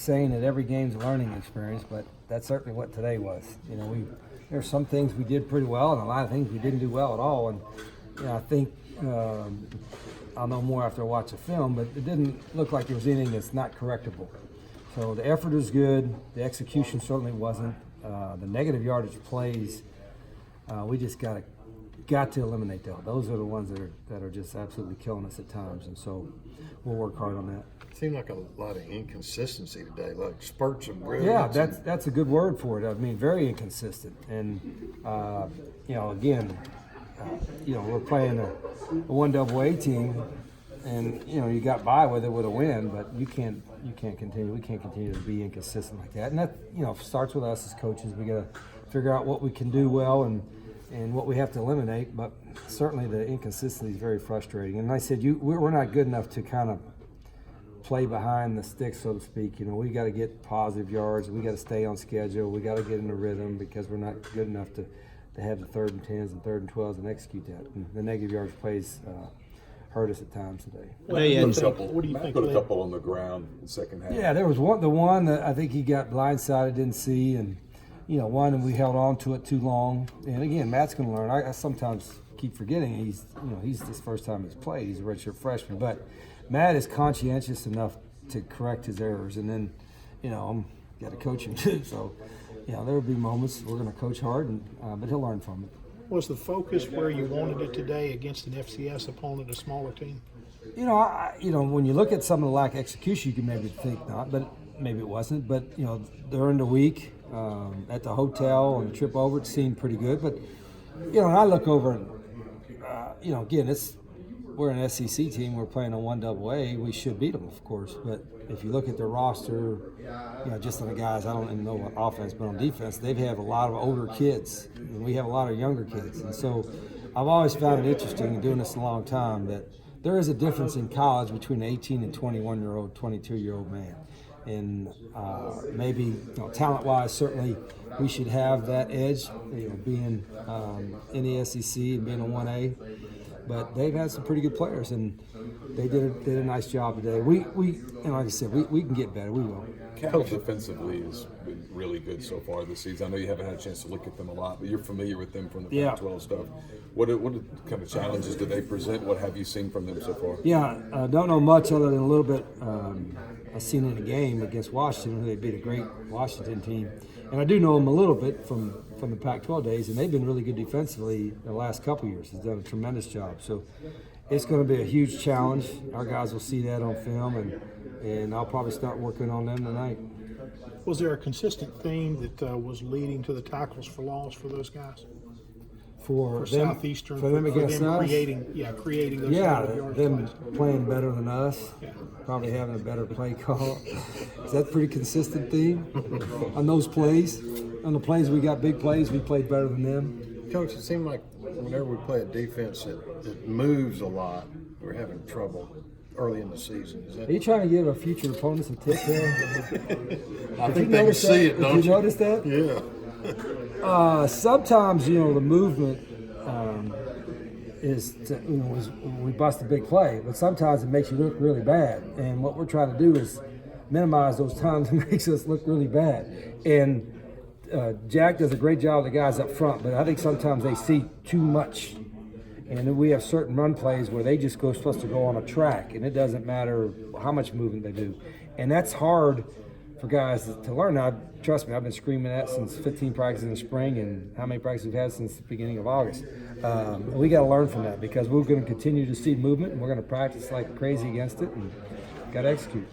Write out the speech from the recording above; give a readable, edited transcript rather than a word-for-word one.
saying that every game's a learning experience, but that's certainly what today was. You know, there's some things we did pretty well, and a lot of things we didn't do well at all. And you know, I think I'll know more after I watch the film, but it didn't look like there was anything that's not correctable. So the effort was good. The execution certainly wasn't. The negative yardage plays, we just got to eliminate those. Those are the ones that are just absolutely killing us at times, and so we'll work hard on that. It seemed like a lot of inconsistency today, like spurts of brilliance. Yeah, that's a good word for it. I mean, very inconsistent, and you know, again, you know, we're playing a 1AA team, and you know, you got by with it with a win, but you can't continue. We can't continue to be inconsistent like that, and that, you know, starts with us as coaches. We got to figure out what we can do well and what we have to eliminate. But certainly the inconsistency is very frustrating. And like I said, we're not good enough to kind of play behind the sticks, so to speak. You know, we got to get positive yards. We got to stay on schedule. We got to get in the rhythm because we're not good enough to have the 3rd and 10s and 3rd and 12s and execute that. And the negative yards plays hurt us at times today. What do you think? Put a couple on the ground in the second half. Yeah, there was the one that I think he got blindsided, didn't see, and you know, one and we held on to it too long. And again, Matt's going to learn. I sometimes keep forgetting he's this first time he's played. He's a redshirt freshman, but Matt is conscientious enough to correct his errors, and then, you know, I'm got to coach him too. So, you know, there will be moments we're going to coach hard, but he'll learn from it. Was the focus where you wanted it today against an FCS opponent, a smaller team? You know, when you look at some of the lack of execution, you can maybe think not, but maybe it wasn't. But you know, during the week at the hotel on the trip over, it seemed pretty good. But you know, and I look over and you know, again, we're an SEC team. We're playing a 1AA. We should beat them, of course. But if you look at their roster, you know, just on the guys, I don't even know what offense, but on defense, they have a lot of older kids, and we have a lot of younger kids. And so I've always found it interesting, in doing this a long time, that there is a difference in college between an 18 and 21-year-old, 22-year-old man. And maybe, you know, talent-wise, certainly we should have that edge, you know, being in the SEC and being a 1A. But they've had some pretty good players, and they did a nice job today. We and like I said, we can get better. We will. Cal defensively has been really good so far this season. I know you haven't had a chance to look at them a lot, but you're familiar with them from the Pac-12 stuff. What kind of challenges do they present? What have you seen from them so far? Yeah, I don't know much other than a little bit I've seen in a game against Washington, who they beat a great Washington team. And I do know them a little bit from the Pac-12 days, and they've been really good defensively the last couple of years. He's done a tremendous job. So it's going to be a huge challenge. Our guys will see that on film, and I'll probably start working on them tonight. Was there a consistent theme that was leading to the tackles for loss for those guys? For them, Southeastern, for them against us? creating those them plays. Playing better than us, probably having a better play call. Is that a pretty consistent theme on those plays? On the plays we got big plays, we played better than them. Coach, it seemed like whenever we play a defense that moves a lot, we're having trouble early in the season. Are you trying to give our future opponents a tip there? I think they can see it, don't you? Did you notice that? Yeah. Sometimes, you know, the movement is, we bust a big play, but sometimes it makes you look really bad. And what we're trying to do is minimize those times it makes us look really bad. And Jack does a great job of the guys up front, but I think sometimes they see too much. And then we have certain run plays where they just supposed to go on a track, and it doesn't matter how much movement they do. And that's hard for guys to learn. Now, trust me, I've been screaming that since 15 practices in the spring, and how many practices we've had since the beginning of August. We got to learn from that, because we're going to continue to see movement, and we're going to practice like crazy against it, and got to execute.